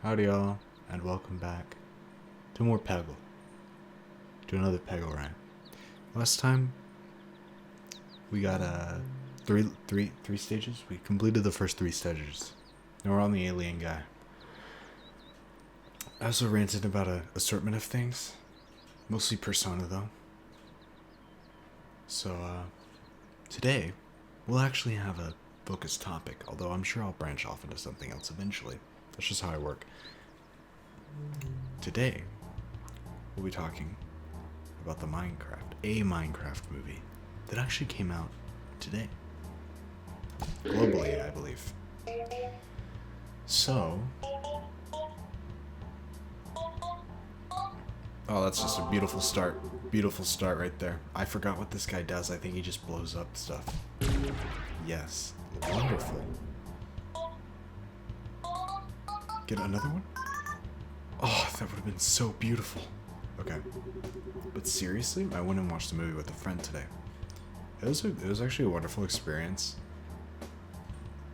Howdy y'all, and welcome back to more Peggle. To another Peggle rant. Last time we got three stages. We completed the first three stages. Now we're on the alien guy. I also ranted about an assortment of things. Mostly Persona though. So today we'll actually have a focused topic, although I'm sure I'll branch off into something else eventually. That's just how I work. Today, we'll be talking about a Minecraft movie that actually came out today. Globally, I believe. So, oh, that's just a beautiful start. Beautiful start right there. I forgot what this guy does. I think he just blows up stuff. Yes. Wonderful. Get another one? Oh, that would have been so beautiful. Okay. But seriously, I went and watched the movie with a friend today. It was actually a wonderful experience.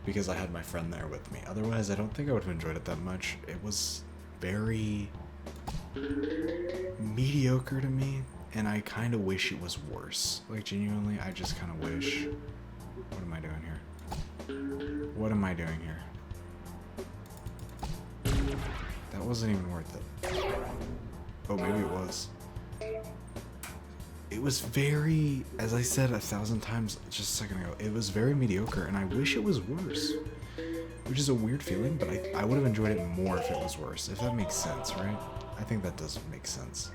Because I had my friend there with me. Otherwise, I don't think I would have enjoyed it that much. It was very mediocre to me. And I kind of wish it was worse. Like, genuinely, I just kind of wish... What am I doing here? What am I doing here? That wasn't even worth it. Oh, maybe it was. It was very, as I said 1,000 times just a second ago, it was very mediocre, and I wish it was worse. Which is a weird feeling, but I would have enjoyed it more if it was worse, if that makes sense, right? I think that does make sense.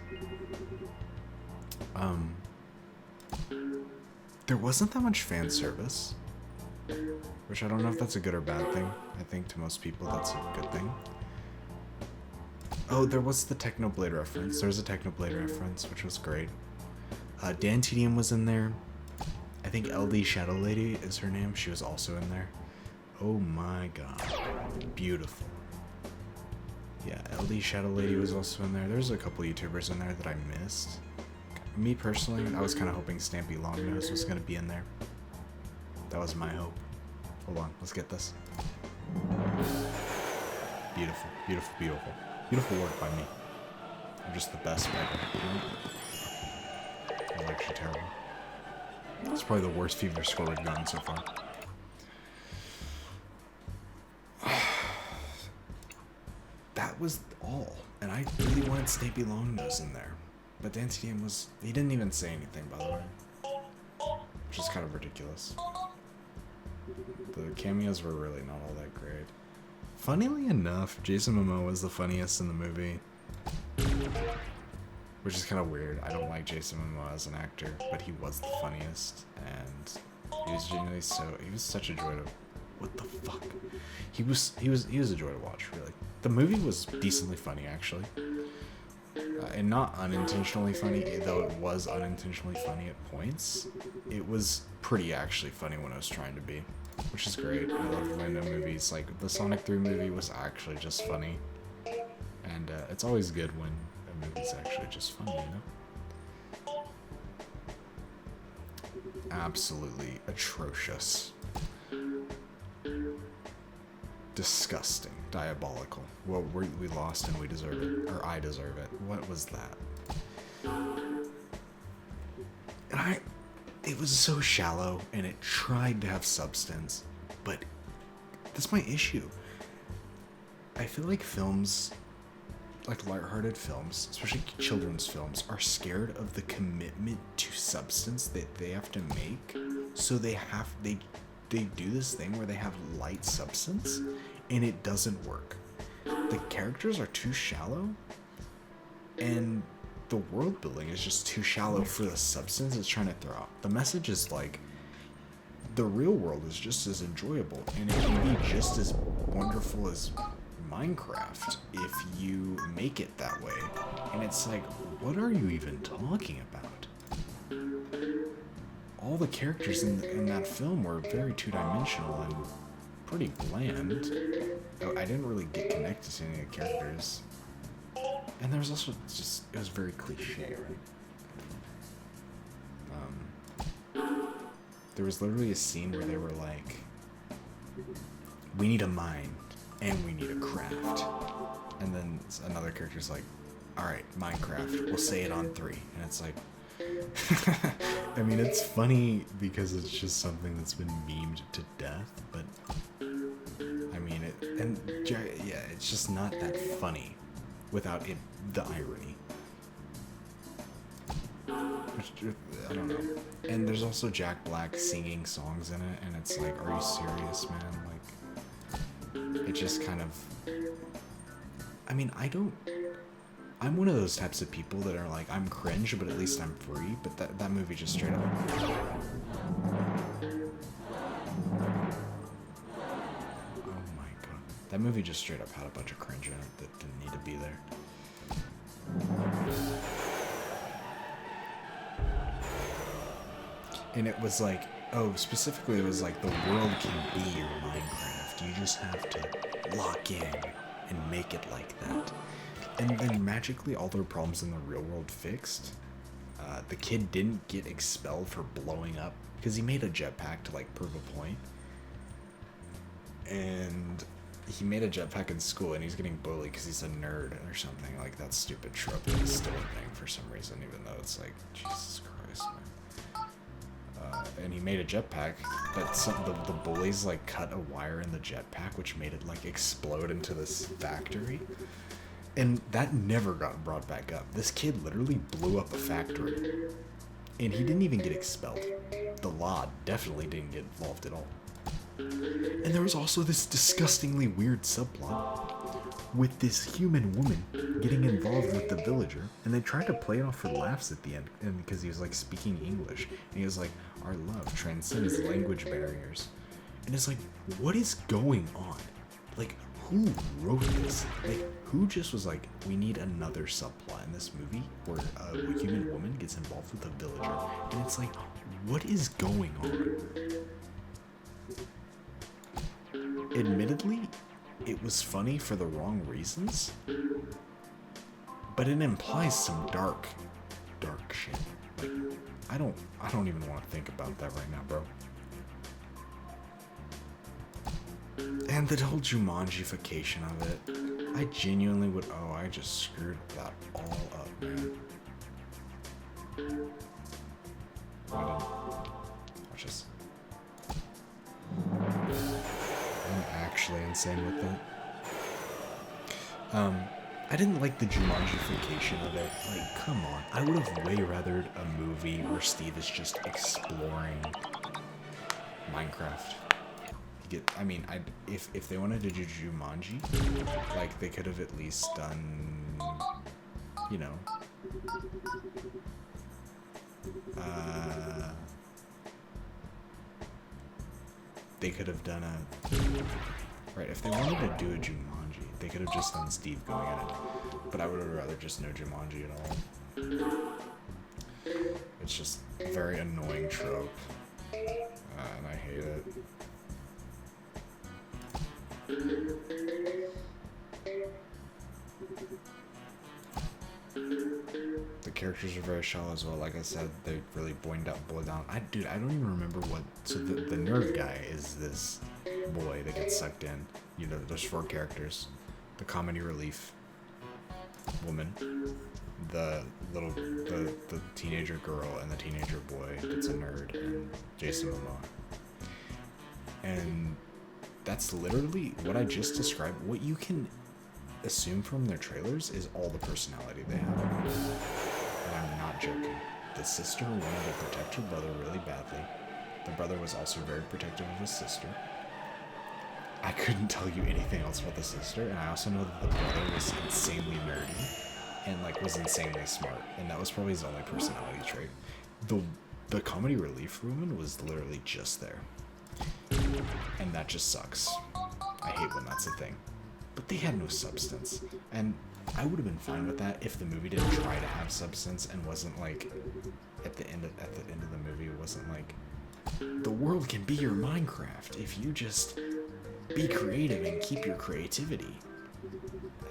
There wasn't that much fan service, which I don't know if that's a good or bad thing. I think to most people that's a good thing. Oh, there was the Technoblade reference. There was a Technoblade reference, which was great. Dan TDM was in there. I think LD Shadow Lady is her name. She was also in there. Oh my god. Beautiful. Yeah, LD Shadow Lady was also in there. There's a couple YouTubers in there that I missed. Me personally, I was kind of hoping Stampy Longnose was going to be in there. That was my hope. Hold on, let's get this. Beautiful, beautiful, beautiful. Beautiful work by me. I'm just the best ever. I'm actually terrible. That's probably the worst fever score we've gotten so far. That was all. And I really wanted Snappy Longnose in there. But Dan TDM was... He didn't even say anything, by the way. Which is kind of ridiculous. The cameos were really not all that great. Funnily enough, Jason Momoa was the funniest in the movie. Which is kind of weird. I don't like Jason Momoa as an actor, but he was the funniest. And he was genuinely he was such a joy to... What the fuck? He was a joy to watch, really. The movie was decently funny, actually. And not unintentionally funny, though it was unintentionally funny at points. It was pretty actually funny when it was trying to be. Which is great. I love when the movies, like the Sonic 3 movie was actually just funny. And it's always good when a movie's actually just funny, you know? Absolutely atrocious. Disgusting. Diabolical. Well, we lost and we deserve it. Or I deserve it. What was that? And it was so shallow, and it tried to have substance, but that's my issue. I feel like films, like lighthearted films, especially children's films, are scared of the commitment to substance that they have to make, so they do this thing where they have light substance, and it doesn't work. The characters are too shallow, and the world building is just too shallow for the substance it's trying to throw out. The message is like, the real world is just as enjoyable, and it can be just as wonderful as Minecraft if you make it that way. And it's like, what are you even talking about? All the characters in that film were very two-dimensional and pretty bland. I didn't really get connected to any of the characters. And there was also just, it was very cliche, right? There was literally a scene where they were like, we need a mine and we need a craft. another character's like, all right, Minecraft, we'll say it on 3. And it's like, I mean, it's funny because it's just something that's been memed to death, but I mean, yeah, it's just not that funny without it, the irony. I don't know. And there's also Jack Black singing songs in it, and it's like, are you serious, man? Like, it just kind of, I mean, I'm one of those types of people that are like, I'm cringe, but at least I'm free. But that movie just straight up. Oh my god. That movie just straight up had a bunch of cringe in it that didn't need to be there. And it was like, oh, specifically it was like, the world can be your Minecraft. You just have to lock in and make it like that. And then magically all their problems in the real world fixed. The kid didn't get expelled for blowing up because he made a jetpack to like prove a point. And he made a jetpack in school and he's getting bullied because he's a nerd or something. Like, that stupid trope is still a thing for some reason, even though it's like, Jesus Christ, man. And he made a jetpack, but the bullies like cut a wire in the jetpack, which made it like explode into this factory. And that never got brought back up. This kid literally blew up a factory. And he didn't even get expelled. The law definitely didn't get involved at all. And there was also this disgustingly weird subplot with this human woman getting involved with the villager. And they tried to play it off for laughs at the end, and because he was like speaking English. And he was like, our love transcends language barriers. And it's like, what is going on? Like, who wrote this? Like, who just was like, we need another subplot in this movie where a human woman gets involved with a villager? And it's like, what is going on? Admittedly, it was funny for the wrong reasons, but it implies some dark shit. Like, I don't even want to think about that right now, bro. And the whole Jumanji-fication of it, I genuinely would, oh, I just screwed that all up, man. Watch this. I'm actually insane with that. I didn't like the Jumanji-fication of it. Like, come on. I would have way rathered a movie where Steve is just exploring Minecraft. I mean, if they wanted to do Jumanji, like, they could have at least done, you know, they could have done right, if they wanted to do a Jumanji, they could have just done Steve going at it, but I would have rather just no Jumanji at all. It's just a very annoying trope, and I hate it. The characters are very shallow as well. Like I said, they really boiled down. Dude, I don't even remember what. So the nerd guy is this boy that gets sucked in. You know, there's 4 characters: the comedy relief woman, the teenager girl, and the teenager boy that's a nerd, and Jason Momoa. And that's literally what I just described. What you can assume from their trailers is all the personality they have. And I'm not joking. The sister wanted to protect her brother really badly. The brother was also very protective of his sister. I couldn't tell you anything else about the sister, and I also know that the brother was insanely nerdy and like was insanely smart, and that was probably his only personality trait. The comedy relief woman was literally just there. And that just sucks. I hate when that's a thing. But they had no substance. And I would have been fine with that if the movie didn't try to have substance and wasn't like at the end of the movie, it wasn't like, the world can be your Minecraft if you just be creative and keep your creativity.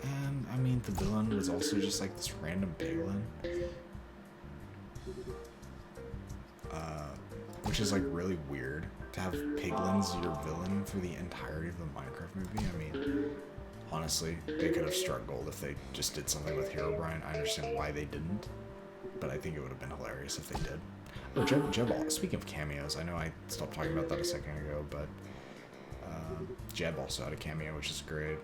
And I mean, the villain was also just like this random piglin. Which is like really weird to have piglins your villain for the entirety of the Minecraft movie. I mean, Honestly, they could have struck gold if they just did something with Herobrine. I understand why they didn't, but I think it would have been hilarious if they did. Oh, Jeb, speaking of cameos, I know I stopped talking about that a second ago, but Jeb also had a cameo, which is great.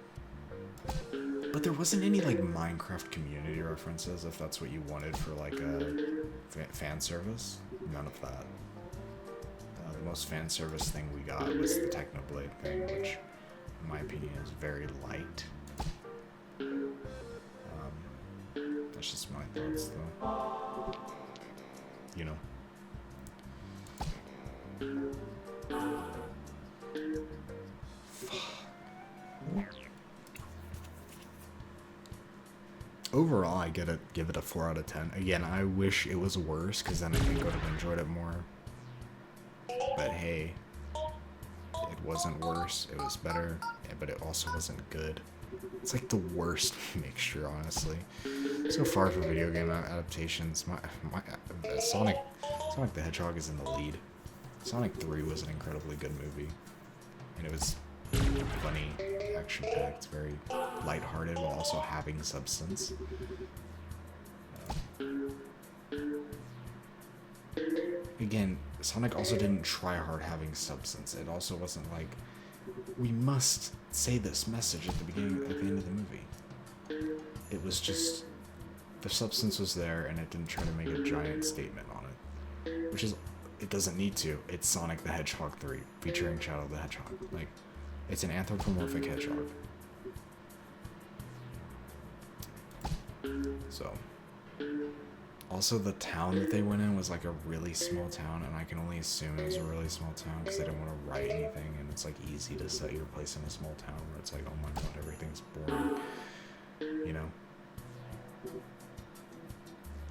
But there wasn't any, like, Minecraft community references, if that's what you wanted for, like, a fan service. None of that. The most fan service thing we got was the Technoblade thing, which, in my opinion, is very light. That's just my thoughts, though. You know? Overall, I give it a 4 out of 10. Again, I wish it was worse, because then I think I would have enjoyed it more. But hey, it wasn't worse. It was better, but it also wasn't good. It's like the worst mixture, honestly. So far for video game adaptations, Sonic the Hedgehog is in the lead. Sonic 3 was an incredibly good movie, and it was funny, action-packed, very lighthearted while also having substance. Again, Sonic also didn't try hard having substance. It also wasn't like, we must say this message at the beginning, at the end of the movie. It was just, the substance was there, and it didn't try to make a giant statement on it. Which is, it doesn't need to. It's Sonic the Hedgehog 3, featuring Shadow the Hedgehog. Like, it's an anthropomorphic hedgehog. So, also the town that they went in was like a really small town, and I can only assume it was a really small town because they didn't want to write anything, and it's like easy to set your place in a small town where it's like, oh my god, everything's boring, you know?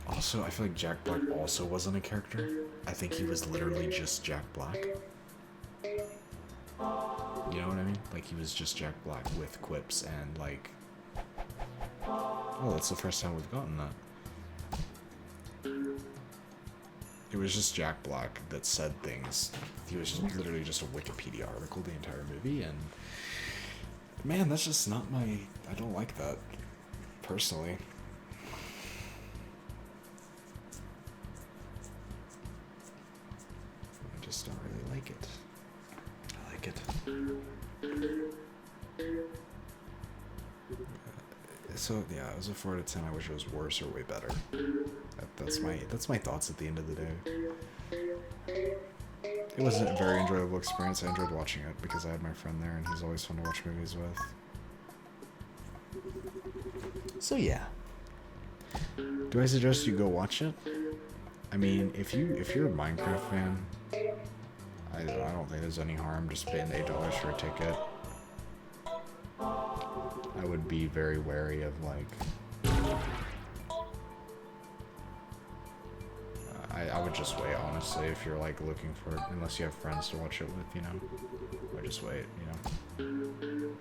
Also, I feel like Jack Black also wasn't a character. I think he was literally just Jack Black. You know what I mean? Like, he was just Jack Black with quips and, like... Oh, that's the first time we've gotten that. It was just Jack Black that said things. He was just literally just a Wikipedia article the entire movie, and... Man, that's just not my... I don't like that, personally. I just don't really like it. I like it. So yeah, it was a 4 out of 10. I wish it was worse or way better. That's my thoughts at the end of the day. It was a very enjoyable experience. I enjoyed watching it because I had my friend there, and he's always fun to watch movies with. So yeah, do I suggest you go watch it? I mean, if you're a Minecraft fan, I don't think there's any harm just paying $8 for a ticket. I would be very wary of, like, I would just wait, honestly, if you're, like, looking for it, unless you have friends to watch it with, you know? Or just wait, you know?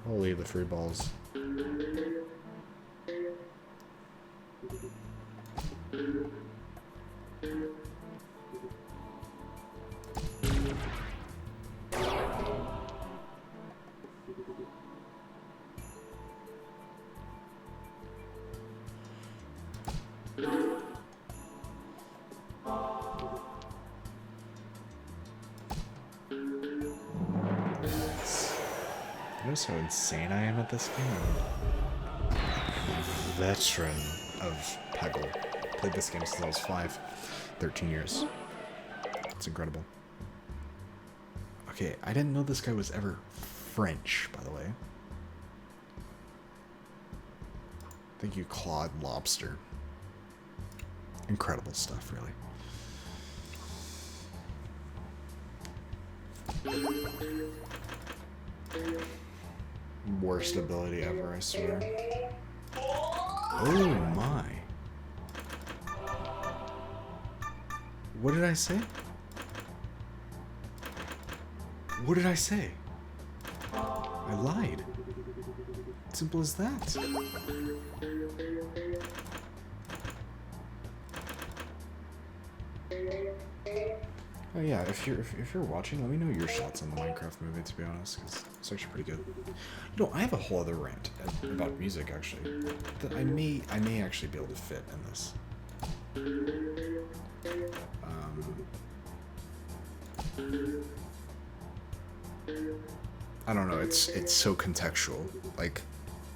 Holy, the free balls. Notice how insane I am at this game. Veteran of Peggle. Played this game since I was 5. 13 years. It's incredible. Okay, I didn't know this guy was ever French, by the way. Thank you, Claude Lobster. Incredible stuff, really. Worst ability ever, I swear. Oh my. What did I say? What did I say? I lied. Simple as that. Oh yeah, if you're watching, let me know your shots on the Minecraft movie. To be honest, because it's actually pretty good. You know, I have a whole other rant about music actually that I may actually be able to fit in this. I don't know. It's so contextual. Like,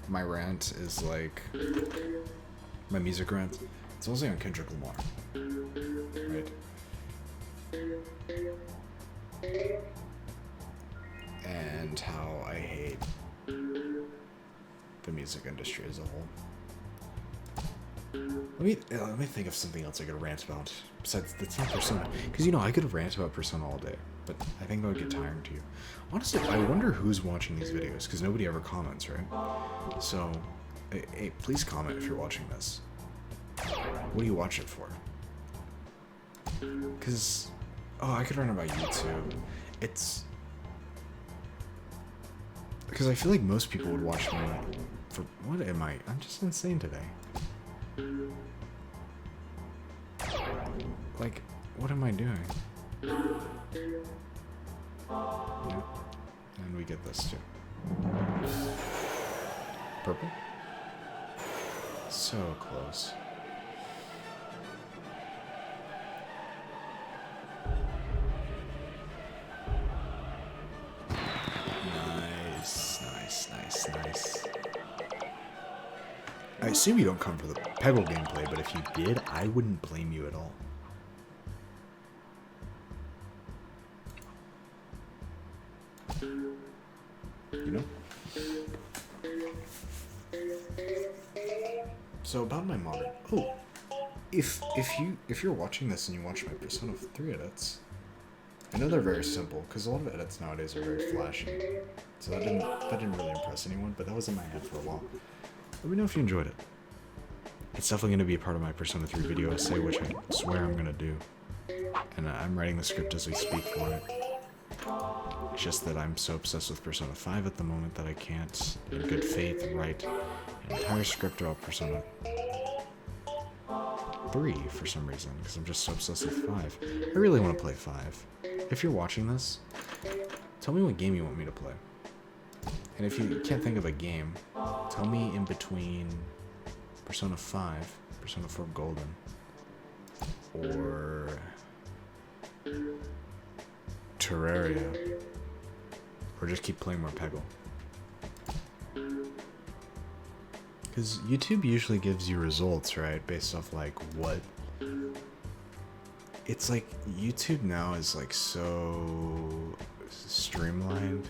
my rant is like my music rant. It's mostly on Kendrick Lamar, right? And how I hate the music industry as a whole. Let me think of something else I could rant about besides the team Persona. Because, you know, I could rant about Persona all day, but I think that would get tiring to you. Honestly, I wonder who's watching these videos, because nobody ever comments, right? So, hey, please comment if you're watching this. What do you watch it for? Because, oh, I could rant about YouTube. It's... Because I feel like most people would watch me for... What am I? I'm just insane today. Like, what am I doing? Yeah. And we get this too. Purple? So close. Nice. I assume you don't come for the Peggle gameplay, but if you did, I wouldn't blame you at all. You know? So about my modern... Oh! If you're watching this and you watch my Persona 3 edits, I know they're very simple, because a lot of edits nowadays are very flashy. So that didn't really impress anyone, but that was in my head for a while. Let me know if you enjoyed it. It's definitely going to be a part of my Persona 3 video essay, which I swear I'm going to do. And I'm writing the script as we speak for it. It's just that I'm so obsessed with Persona 5 at the moment that I can't, in good faith, write an entire script about Persona 3 for some reason, because I'm just so obsessed with 5. I really want to play 5. If you're watching this, tell me what game you want me to play. And if you can't think of a game, tell me in between Persona 5, Persona 4 Golden, or Terraria, or just keep playing more Peggle. Because YouTube usually gives you results, right, based off like what... It's like YouTube now is like so streamlined.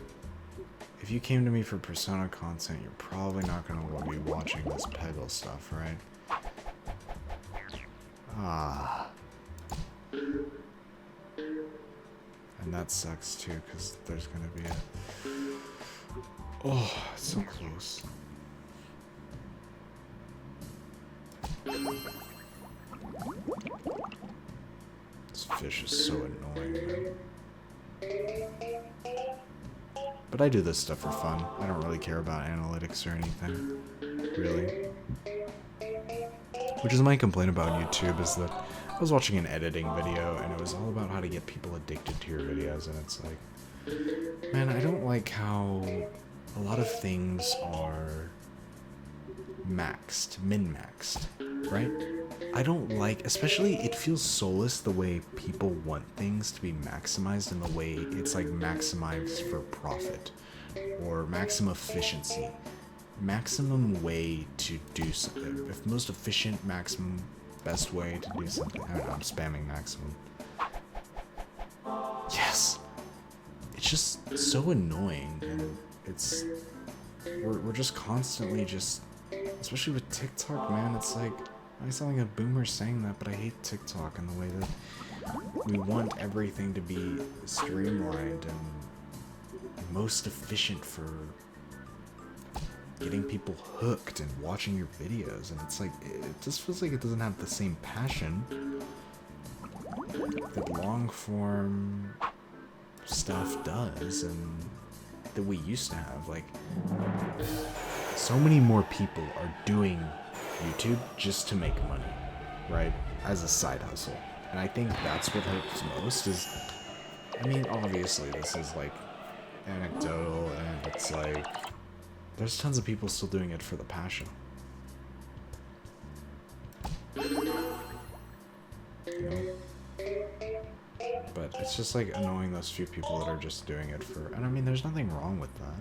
If you came to me for Persona content, you're probably not going to be watching this Peggle stuff, right? Ah. And that sucks too, because there's going to be a... Oh, it's so close. This fish is so annoying, man. But I do this stuff for fun. I don't really care about analytics or anything, really. Which is my complaint about YouTube, is that I was watching an editing video and it was all about how to get people addicted to your videos, and it's like, man, I don't like how a lot of things are maxed, min-maxed, right? I don't like, especially it feels soulless the way people want things to be maximized in the way it's like maximized for profit or maximum efficiency, maximum way to do something. If most efficient, maximum, best way to do something. I don't know, I'm spamming maximum. Yes! It's just so annoying, and it's, we're just constantly just, especially with TikTok, man, it's like, I sound like a boomer saying that, but I hate TikTok in the way that we want everything to be streamlined and most efficient for getting people hooked and watching your videos, and it's like, it just feels like it doesn't have the same passion that long form stuff does and that we used to have. Like, so many more people are doing YouTube just to make money, right? As a side hustle. And I think that's what hurts most is, I mean, obviously this is like anecdotal and it's like, there's tons of people still doing it for the passion. You know? But it's just like annoying those few people that are just doing it for, and I mean, there's nothing wrong with that.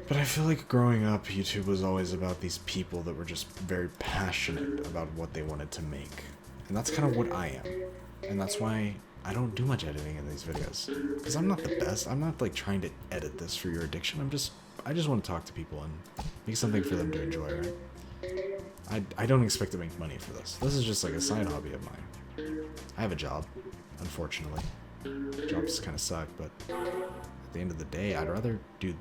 But I feel like growing up, YouTube was always about these people that were just very passionate about what they wanted to make. And that's kind of what I am. And that's why I don't do much editing in these videos. Because I'm not the best. I'm not like trying to edit this for your addiction. I just want to talk to people and make something for them to enjoy, right? I don't expect to make money for this. This is just like a side hobby of mine. I have a job, unfortunately. Jobs kind of suck, but at the end of the day, I'd rather do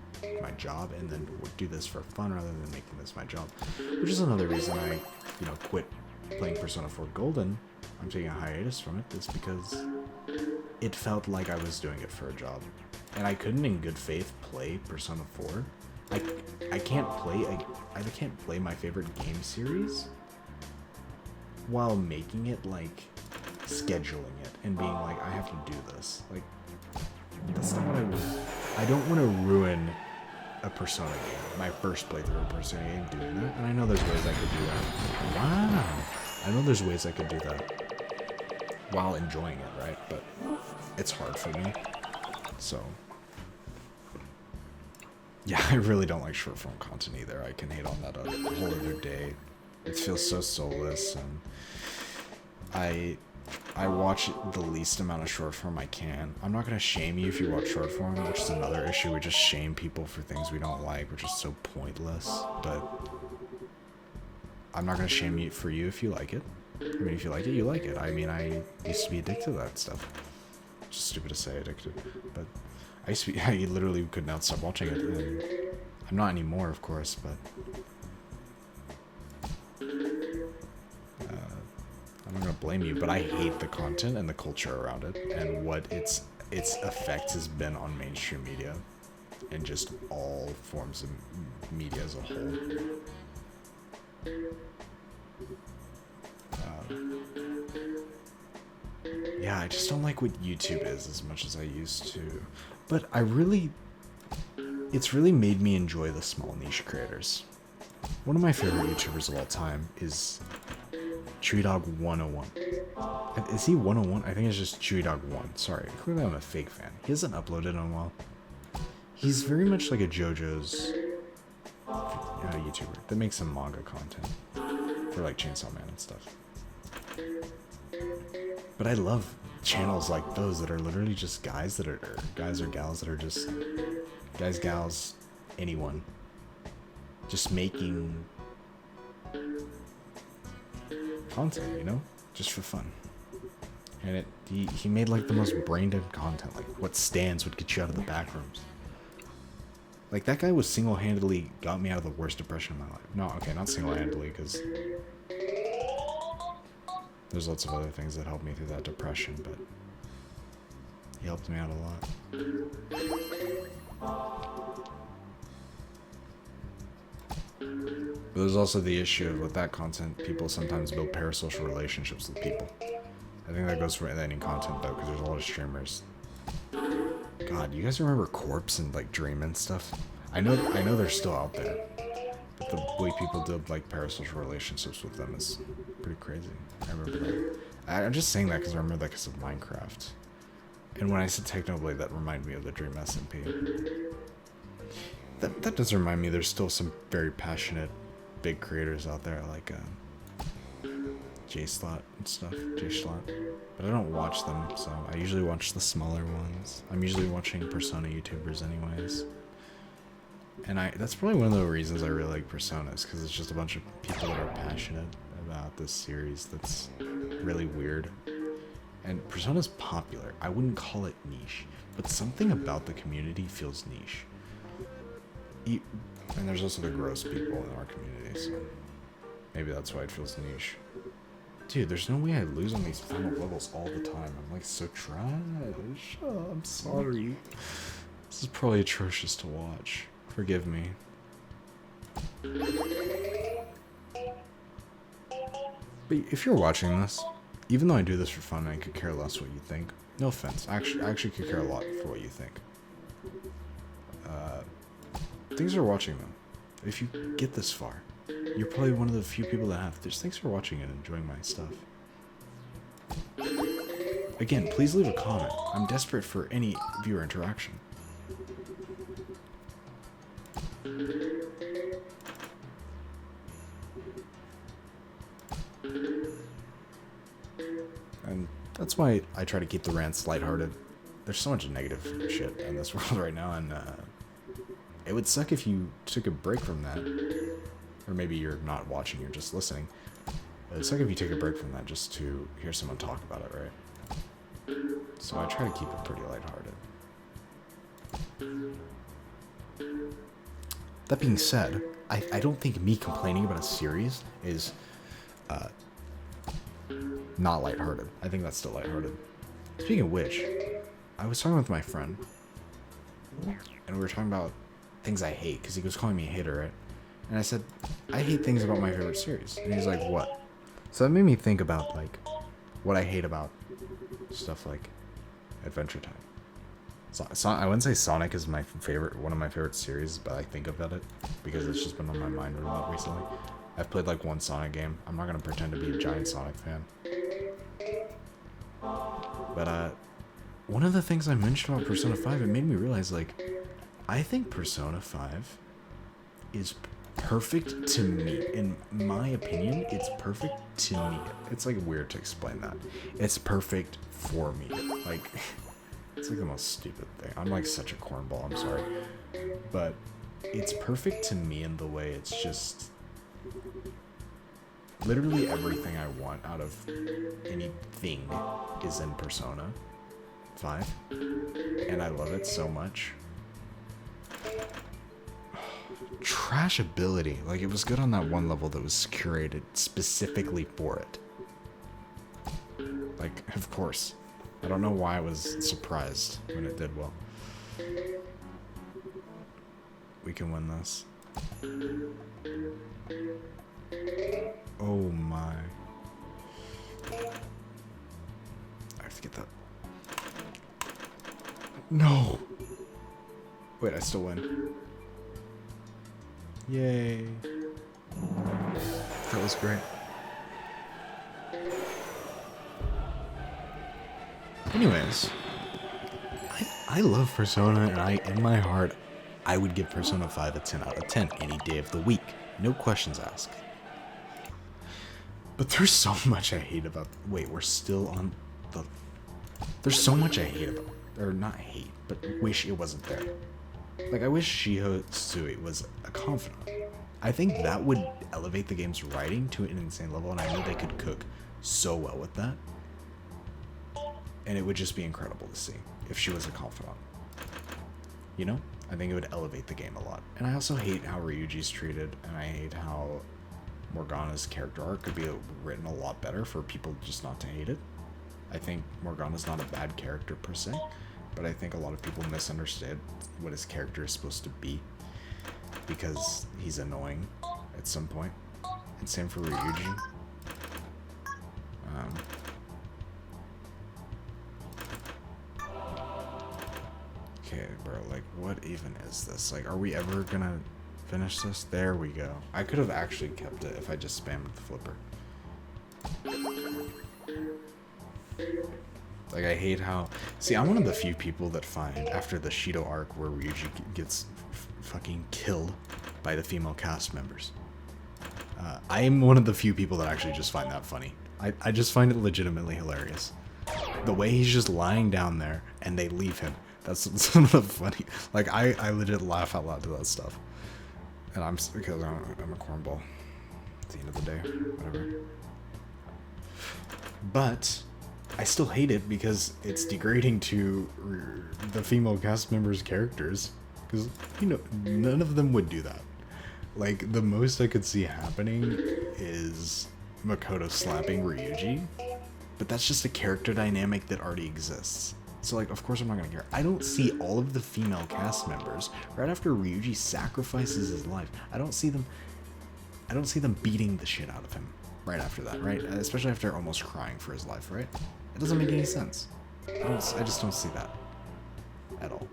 my job and then do this for fun rather than making this my job. Which is another reason I, quit playing Persona 4 Golden. I'm taking a hiatus from it. It's because it felt like I was doing it for a job. And I couldn't in good faith play Persona 4. I can't play my favorite game series while making it like scheduling it and being like, I have to do this. Like, that's not what I want. I don't want to ruin a Persona game, my first playthrough of a Persona game, doing that. And I know there's ways I could do that. Wow. I know there's ways I could do that while enjoying it, right? But it's hard for me. So, yeah, I really don't like short form content either. I can hate on that a whole other day. It feels so soulless, and I watch the least amount of short form I can. I'm not going to shame you if you watch short form, which is another issue. We just shame people for things we don't like, which is so pointless. But I'm not going to shame you for you if you like it. I mean, if you like it, you like it. I mean, I used to be addicted to that stuff. Just stupid to say addicted. But I literally could not stop watching it. And I'm not anymore, of course, but I'm not gonna blame you, but I hate the content and the culture around it and what its effect has been on mainstream media and just all forms of media as a whole. Yeah, I just don't like what YouTube is as much as I used to, but it's really made me enjoy the small niche creators. One of my favorite YouTubers of all time is ChewieDog101. Is he 101? I think it's just ChewieDog1. Sorry, clearly I'm a fake fan. He hasn't uploaded in a while. He's very much like a JoJo's YouTuber that makes some manga content for like Chainsaw Man and stuff. But I love channels like those that are literally just guys or gals that are just guys, gals, anyone, just making content, just for fun. And he made like the most brain-dead content, like what stands would get you out of the back rooms. Like that guy was single-handedly got me out of the worst depression of my life. No, okay, not single-handedly, because there's lots of other things that helped me through that depression, but he helped me out a lot. But there's also the issue of with that content, people sometimes build parasocial relationships with people. I think that goes for any content though, because there's a lot of streamers. God, you guys remember Corpse and like Dream and stuff? I know they're still out there, but the way people did like parasocial relationships with them is pretty crazy. I remember that. I'm just saying that because I remember that because of Minecraft. And when I said Technoblade, that reminded me of the Dream SMP. That does remind me there's still some very passionate big creators out there like J-Slot and stuff, J-Slot. But I don't watch them, so I usually watch the smaller ones. I'm usually watching Persona YouTubers anyways. And that's probably one of the reasons I really like Persona, is because it's just a bunch of people that are passionate about this series that's really weird. And Persona's popular. I wouldn't call it niche, but something about the community feels niche. And there's also the gross people in our community, so maybe that's why it feels niche. Dude, there's no way I lose on these final levels all the time. I'm like so trash. Oh, I'm sorry. This is probably atrocious to watch. Forgive me. But if you're watching this, Even though I do this for fun, I could care less what you think. No offense. I actually could care a lot for what you think. Thanks for watching, though. If you get this far, you're probably one of the few people that have. Just thanks for watching and enjoying my stuff. Again, please leave a comment. I'm desperate for any viewer interaction. And that's why I try to keep the rants lighthearted. There's so much negative shit in this world right now, and it would suck if you took a break from that. Or maybe you're not watching, you're just listening. It would suck if you take a break from that just to hear someone talk about it, right? So I try to keep it pretty lighthearted. That being said, I don't think me complaining about a series is not lighthearted. I think that's still lighthearted. Speaking of which, I was talking with my friend, and we were talking about things I hate, because he was calling me a hater, right? And I said, I hate things about my favorite series. And he's like, what? So that made me think about, like, what I hate about stuff like Adventure Time. I wouldn't say Sonic is my favorite, one of my favorite series, but I think about it because it's just been on my mind a lot recently. I've played like one Sonic game. I'm not gonna pretend to be a giant Sonic fan. But one of the things I mentioned about Persona 5, it made me realize, like, I think Persona 5 is perfect to me. In my opinion, it's perfect to me. It's like weird to explain that. It's perfect for me. Like, it's like the most stupid thing. I'm like such a cornball, I'm sorry. But it's perfect to me in the way it's just literally everything I want out of anything is in Persona 5. And I love it so much. Trashability. Like, it was good on that one level that was curated specifically for it. Like, of course. I don't know why I was surprised when it did well. We can win this. Oh my. I have to get that. No! Wait, I still win. Yay. That was great. Anyways, I love Persona, and in my heart, I would give Persona 5 a 10 out of 10 any day of the week. No questions asked. But there's so much I hate about... Wait, we're still on the... There's so much I hate about... Or not hate, but wish it wasn't there. Like, I wish Shiho Tsui was a confidant. I think that would elevate the game's writing to an insane level, and I know they could cook so well with that. And it would just be incredible to see if she was a confidant. You know? I think it would elevate the game a lot. And I also hate how Ryuji's treated, and I hate how Morgana's character arc could be written a lot better for people just not to hate it. I think Morgana's not a bad character per se, but I think a lot of people misunderstood what his character is supposed to be because he's annoying at some point. And same for Ryuji. Okay, bro, like, what even is this? Like, are we ever gonna finish this? There we go. I could have actually kept it if I just spammed the flipper. Like, I hate how... See, I'm one of the few people that find, after the Shido arc where Ryuji gets fucking killed by the female cast members, I am one of the few people that actually just find that funny. I just find it legitimately hilarious. The way he's just lying down there and they leave him. That's some of the funny... Like, I legit laugh out loud to that stuff. And because I'm a cornball. At the end of the day. Whatever. But... I still hate it because it's degrading to the female cast members' characters. Because, you know, none of them would do that. Like, the most I could see happening is Makoto slapping Ryuji. But that's just a character dynamic that already exists. So, like, of course I'm not gonna care. I don't see all of the female cast members right after Ryuji sacrifices his life. I don't see them beating the shit out of him. right after that, right? Especially after almost crying for his life, right? It doesn't make any sense. I just don't see that at all.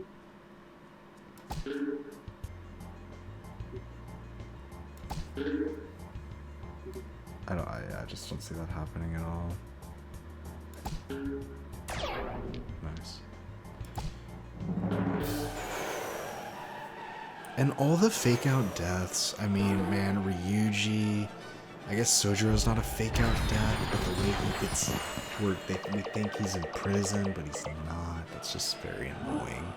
I just don't see that happening at all. Nice. And all the fake out deaths. I mean, man, Ryuji. I guess Sojiro's not a fake out death, but the way he gets, where we think he's in prison, but he's not. That's just very annoying.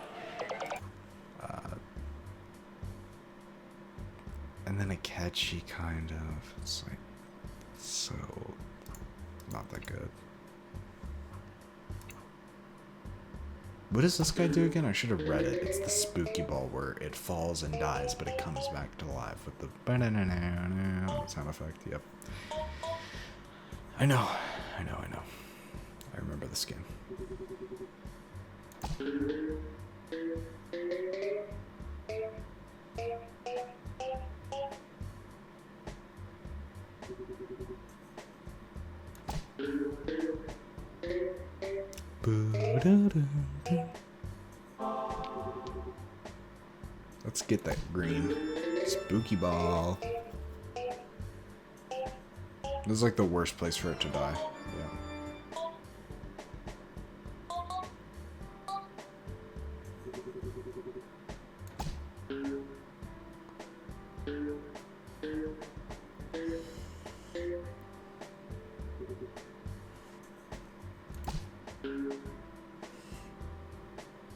And then Akechi, kind of. It's like so not that good. What does this guy do again? I should have read it. It's the spooky ball where it falls and dies, but it comes back to life with the sound effect. Yep. I know. I remember this game. Let's get that green spooky ball. This is like the worst place for it to die. Yeah.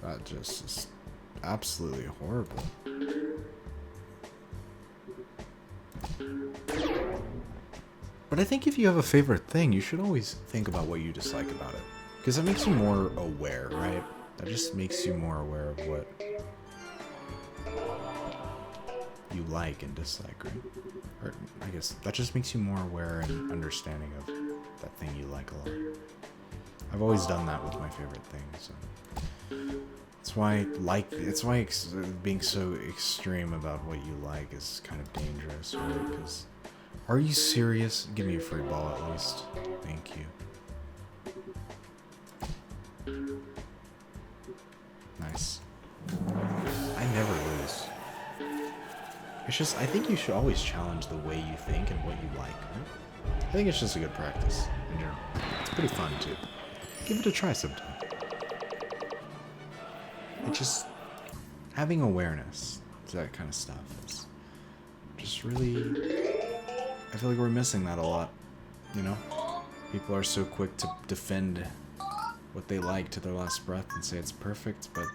That just is absolutely horrible. But I think if you have a favorite thing, you should always think about what you dislike about it. Because that makes you more aware, right? That just makes you more aware of what you like and dislike, right? Or I guess that just makes you more aware and understanding of that thing you like a lot. I've always done that with my favorite things. It's why being so extreme about what you like is kind of dangerous, right? Because are you serious? Give me a free ball at least. Thank you. Nice. I never lose. It's just, I think you should always challenge the way you think and what you like, right? I think it's just a good practice in general. It's pretty fun too. Give it a try sometime. It's just having awareness to that kind of stuff is just really, I feel like we're missing that a lot, you know? People are so quick to defend what they like to their last breath and say it's perfect, but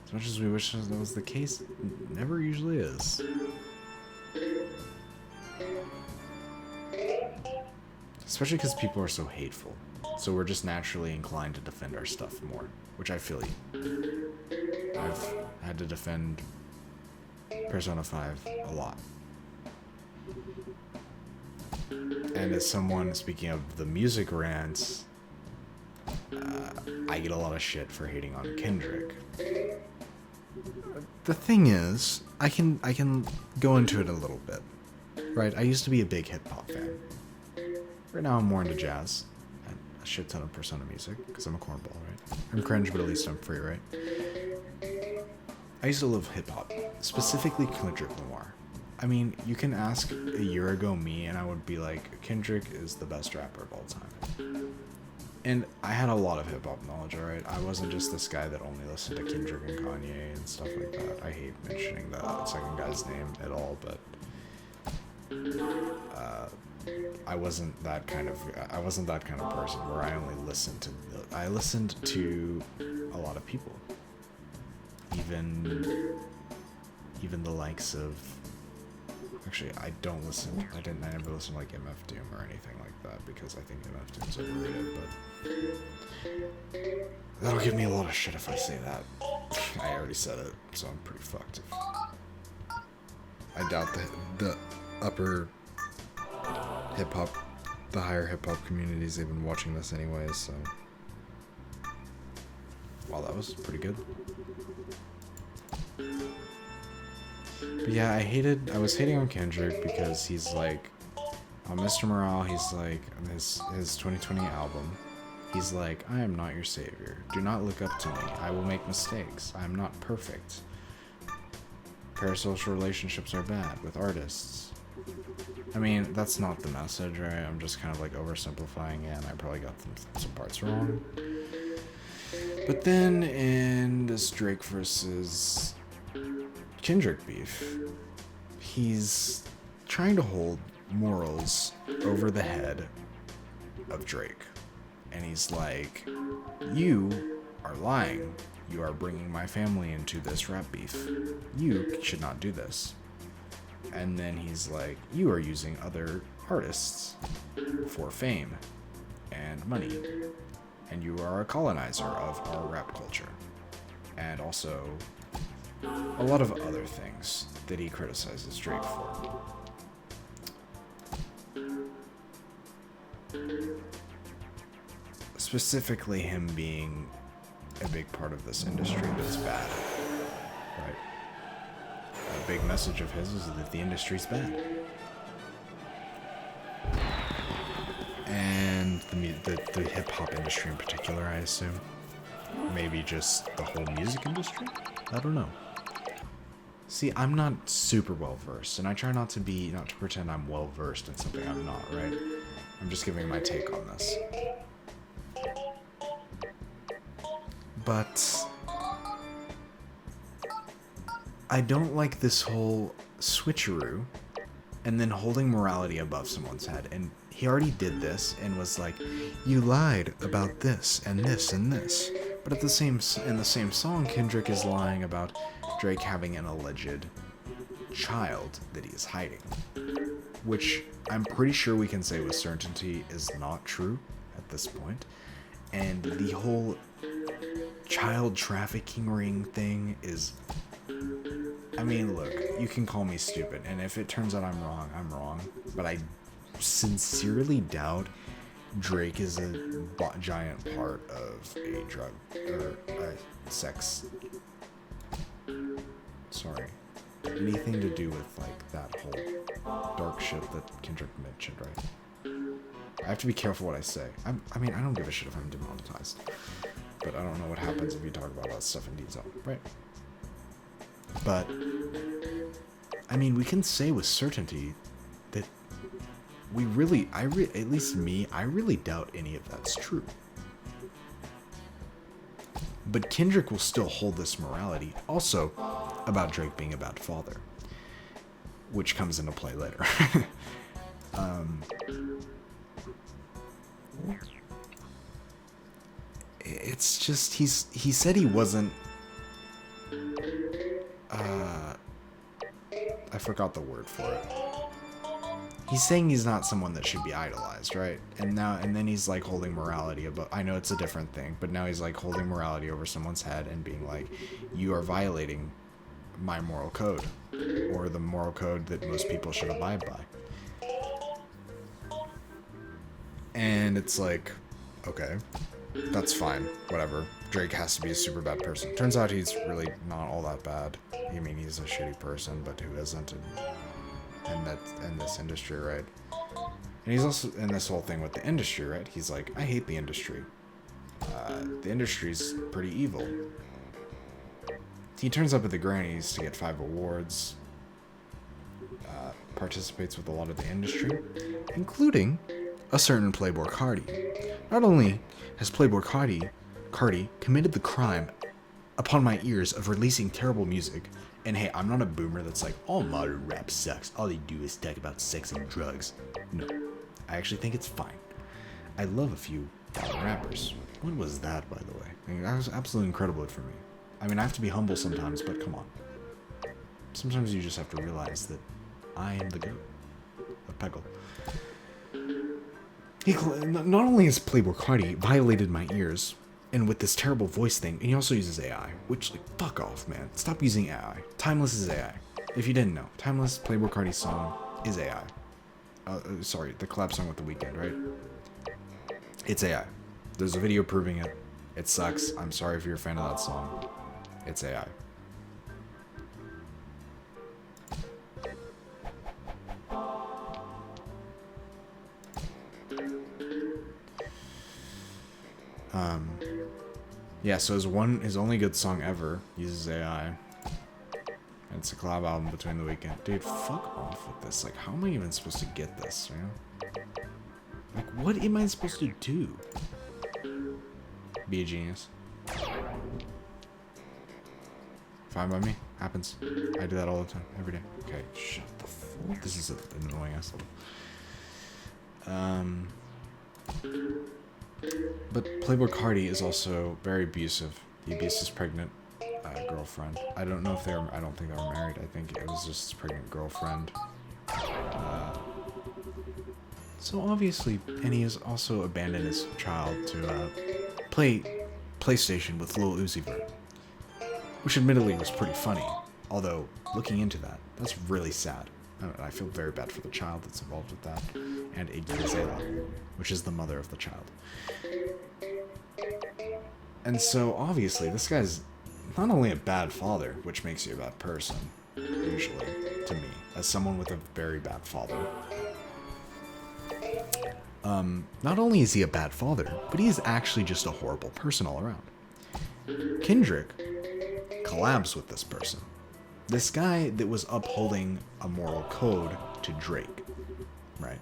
as much as we wish that was the case, it never usually is. Especially because people are so hateful. So we're just naturally inclined to defend our stuff more, which I feel you. I've had to defend Persona 5 a lot. And as someone, speaking of the music rants, I get a lot of shit for hating on Kendrick. The thing is, I can go into it a little bit, right? I used to be a big hip-hop fan. Right now I'm more into jazz. And a shit ton of Persona music, because I'm a cornball, right? I'm cringe, but at least I'm free, right? I used to love hip-hop, specifically Kendrick Lamar. I mean, you can ask a year ago me, and I would be like, Kendrick is the best rapper of all time. And I had a lot of hip-hop knowledge, alright? I wasn't just this guy that only listened to Kendrick and Kanye and stuff like that. I hate mentioning that second guy's name at all, but I wasn't that kind of person where I only listened to I listened to a lot of people. Even the likes of, actually, I never listen to like MF Doom or anything like that because I think MF Doom's overrated, but that'll give me a lot of shit if I say that. I already said it, so I'm pretty fucked. I doubt the upper hip-hop, the higher hip-hop community's even watching this anyways, so. Wow, that was pretty good. But yeah, I was hating on Kendrick because he's like, On Mr. Morale, he's like, his 2020 album, he's like, I am not your savior. Do not look up to me. I will make mistakes. I am not perfect. Parasocial relationships are bad with artists. I mean, that's not the message, right? I'm just kind of like oversimplifying it, and I probably got some parts wrong. But then in this Drake versus Kendrick beef, he's trying to hold morals over the head of Drake. And he's like, you are lying. You are bringing my family into this rap beef. You should not do this. And then he's like, you are using other artists for fame and money. And you are a colonizer of our rap culture. And also a lot of other things that he criticizes Drake for. Specifically him being a big part of this industry that's bad, right? A big message of his is that the industry's bad. And the hip-hop industry in particular, I assume. Maybe just the whole music industry? I don't know. See, I'm not super well-versed, and I try not to pretend I'm well-versed in something I'm not, right? I'm just giving my take on this. But I don't like this whole switcheroo and then holding morality above someone's head. And he already did this and was like, you lied about this and this and this. But in the same song, Kendrick is lying about Drake having an alleged child that he is hiding, which I'm pretty sure we can say with certainty is not true at this point. And the whole child trafficking ring thing is, I mean, look, you can call me stupid, and if it turns out I'm wrong, I'm wrong, but I sincerely doubt Drake is a giant part of a drug or a sex, anything to do with like that whole dark shit that Kendrick mentioned, right? I have to be careful what I say. I mean, I don't give a shit if I'm demonetized, but I don't know what happens if you talk about that stuff in detail, right? But I mean, we can say with certainty that at least me, I really doubt any of that's true. But Kendrick will still hold this morality also about Drake being a bad father, which comes into play later. It's just, he said he wasn't, I forgot the word for it. He's saying he's not someone that should be idolized, right? And then he's like holding morality above, I know it's a different thing, but now he's like holding morality over someone's head and being like, you are violating my moral code, or the moral code that most people should abide by. And it's like, okay, that's fine, whatever. Drake has to be a super bad person. Turns out he's really not all that bad. I mean, he's a shitty person, but who isn't in this industry, right? And he's also in this whole thing with the industry, right? He's like, I hate the industry. The industry's pretty evil. He turns up at the Grammys to get 5 awards, participates with a lot of the industry, including a certain Playboi Carti. Not only has Playboi Carti committed the crime upon my ears of releasing terrible music, and hey, I'm not a boomer that's like, all modern rap sucks, all they do is talk about sex and drugs. No, I actually think it's fine. I love a few rappers. What was that, by the way? I mean, that was absolutely incredible for me. I mean, I have to be humble sometimes, but come on. Sometimes you just have to realize that I am the GOAT of Peggle. Not only has Playboi Carti violated my ears, and with this terrible voice thing, and he also uses AI, which, like, fuck off, man. Stop using AI. Timeless is AI. If you didn't know, Timeless, Playboi Carti's song, is AI. Sorry, the collab song with The Weeknd, right? It's AI. There's a video proving it. It sucks. I'm sorry if you're a fan of that song. It's AI. Yeah, so his only good song ever uses AI. And it's a collab album between the weekend. Dude, fuck off with this. Like, how am I even supposed to get this, you know? Like, what am I supposed to do? Be a genius. Fine by me. Happens. I do that all the time. Every day. Okay, shut the fuck. This is an annoying ass little. But Playboy Cardi is also very abusive. He abused his pregnant girlfriend. I don't know if they were. I don't think they were married. I think it was just his pregnant girlfriend. So obviously, and he has also abandoned his child to play PlayStation with Lil Uzi Vert, which admittedly was pretty funny. Although looking into that, that's really sad. I feel very bad for the child that's involved with that, and Igizela, which is the mother of the child. And so obviously, this guy's not only a bad father, which makes you a bad person, usually, to me, as someone with a very bad father. Not only is he a bad father, but he is actually just a horrible person all around. Kendrick collabs with this person. This guy that was upholding a moral code to Drake, right?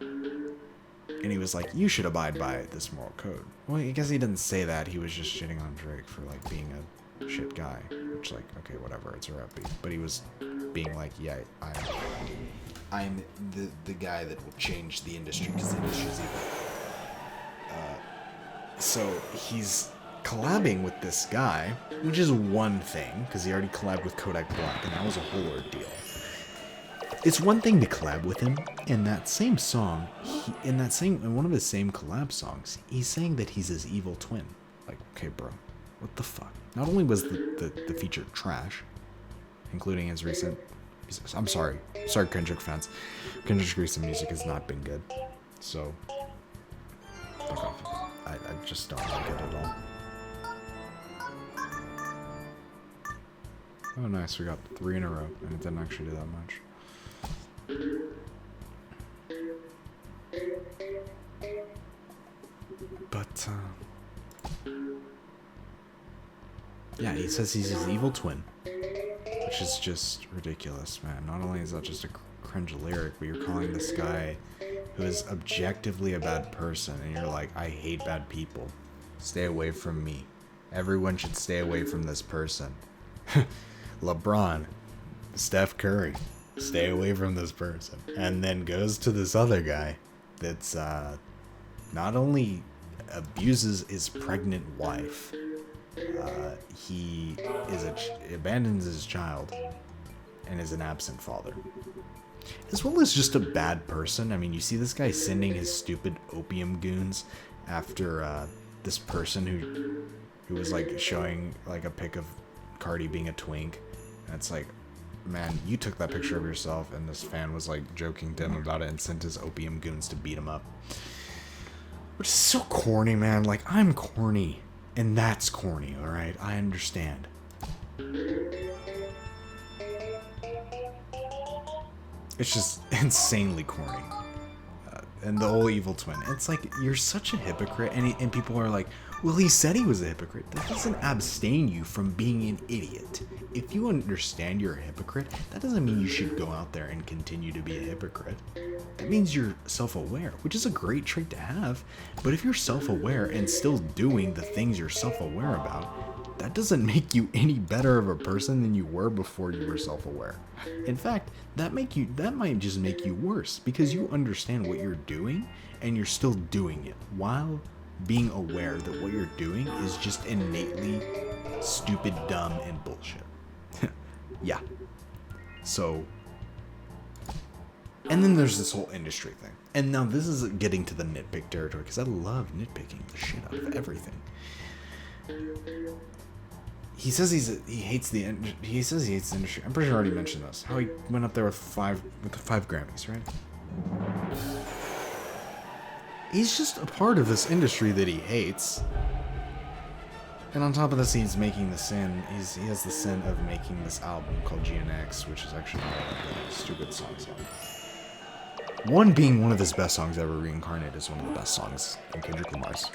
And he was like, you should abide by this moral code. Well, I guess he didn't say that. He was just shitting on Drake for, like, being a shit guy. Which, like, okay, whatever, it's a rap beat. But he was being like, yeah, I'm the guy that will change the industry because the industry's evil. So he's collabing with this guy, which is one thing, because he already collabed with Kodak Black, and that was a whole ordeal. It's one thing to collab with him. In that same song, in one of his same collab songs, he's saying that he's his evil twin. Like, okay, bro, what the fuck? Not only was the feature trash, including his recent... I'm sorry, Kendrick fans. Kendrick's recent music has not been good. So, fuck off. I just don't like it at all. Oh, nice. We got 3 in a row, and it didn't actually do that much. But, yeah, he says he's his evil twin, which is just ridiculous, man. Not only is that just a cringe lyric, but you're calling this guy who is objectively a bad person, and you're like, I hate bad people. Stay away from me. Everyone should stay away from this person. LeBron, Steph Curry, stay away from this person. And then goes to this other guy that's not only abuses his pregnant wife, he abandons his child and is an absent father, as well as just a bad person. I mean, you see this guy sending his stupid opium goons after this person who was like showing like a pic of Cardi being a twink, and it's like, man, you took that picture of yourself, and this fan was like joking to him about it and sent his opium goons to beat him up, which is so corny, man. Like, I'm corny, and that's corny, all right? I understand. It's just insanely corny. And the whole evil twin. It's like, you're such a hypocrite. And people are like, well, he said he was a hypocrite. That doesn't abstain you from being an idiot. If you understand you're a hypocrite, that doesn't mean you should go out there and continue to be a hypocrite. That means you're self-aware, which is a great trait to have. But if you're self-aware and still doing the things you're self-aware about, that doesn't make you any better of a person than you were before you were self-aware. In fact, that might just make you worse, because you understand what you're doing and you're still doing it while being aware that what you're doing is just innately stupid, dumb, and bullshit. Yeah. So, and then there's this whole industry thing. And now this is getting to the nitpick territory, because I love nitpicking the shit out of everything. He says he hates the industry. I'm pretty sure I already mentioned this. How he went up there with five Grammys, right? He's just a part of this industry that he hates. And on top of this, he's making the sin. He has the sin of making this album called GNX, which is actually one of the stupid songs on it. One being one of his best songs ever, Reincarnate, is one of the best songs in Kendrick Lamar's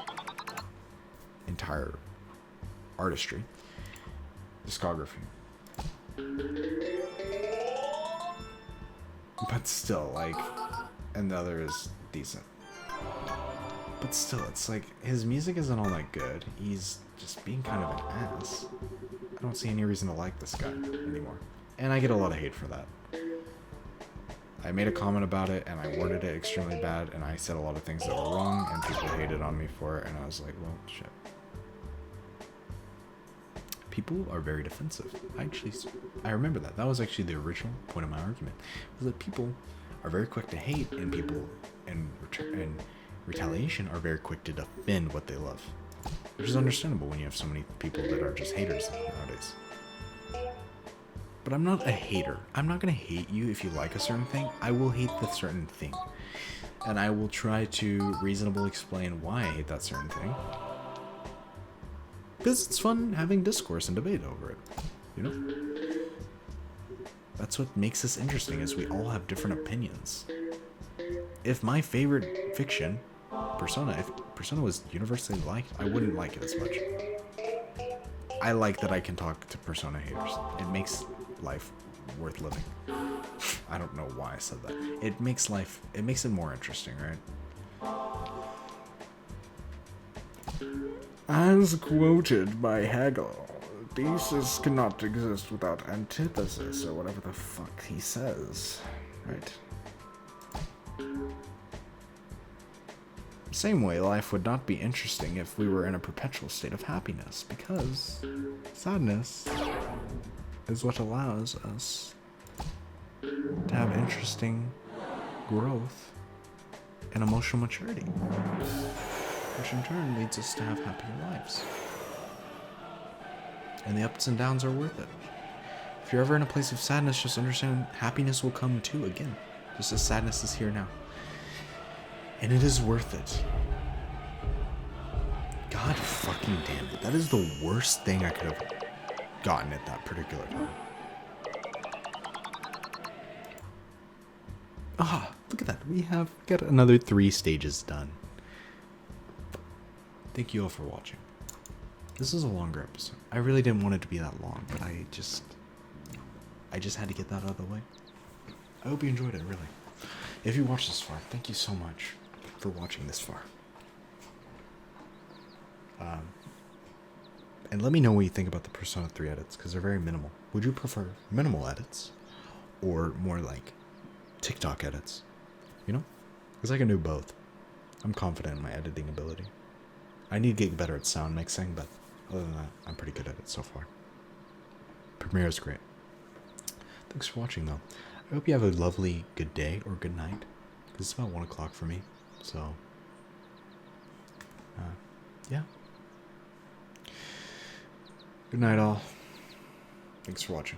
entire artistry, discography. But still, like, and the other is decent. But still, it's like, his music isn't all that good. He's just being kind of an ass. I don't see any reason to like this guy anymore. And I get a lot of hate for that. I made a comment about it, and I worded it extremely bad, and I said a lot of things that were wrong, and people hated on me for it, and I was like, well, shit. People are very defensive. I remember that. That was actually the original point of my argument, was that people are very quick to hate, and people in retaliation are very quick to defend what they love, which is understandable when you have so many people that are just haters nowadays. But I'm not a hater. I'm not going to hate you if you like a certain thing. I will hate the certain thing, and I will try to reasonably explain why I hate that certain thing, because it's fun having discourse and debate over it, you know? That's what makes this interesting, is we all have different opinions. If my favorite fiction, Persona, if Persona was universally liked, I wouldn't like it as much. I like that I can talk to Persona haters. It makes life worth living. I don't know why I said that. It makes it more interesting, right? As quoted by Hegel, thesis cannot exist without antithesis, or whatever the fuck he says, right? Same way, life would not be interesting if we were in a perpetual state of happiness, because sadness is what allows us to have interesting growth and emotional maturity, which in turn leads us to have happier lives. And the ups and downs are worth it. If you're ever in a place of sadness, just understand happiness will come too, again, just as sadness is here now. And it is worth it. God fucking damn it. That is the worst thing I could have gotten at that particular time. Ah, look at that. We have got another 3 stages done. Thank you all for watching. This is a longer episode. I really didn't want it to be that long, but I just had to get that out of the way. I hope you enjoyed it, really. If you watched this far, thank you so much for watching this far. And let me know what you think about the Persona 3 edits, because they're very minimal. Would you prefer minimal edits, or more like TikTok edits? You know? Because I can do both. I'm confident in my editing ability. I need to get better at sound mixing, but other than that, I'm pretty good at it so far. Premiere is great. Thanks for watching, though. I hope you have a lovely good day or good night, because it's about 1 o'clock for me. So, yeah. Good night, all. Thanks for watching.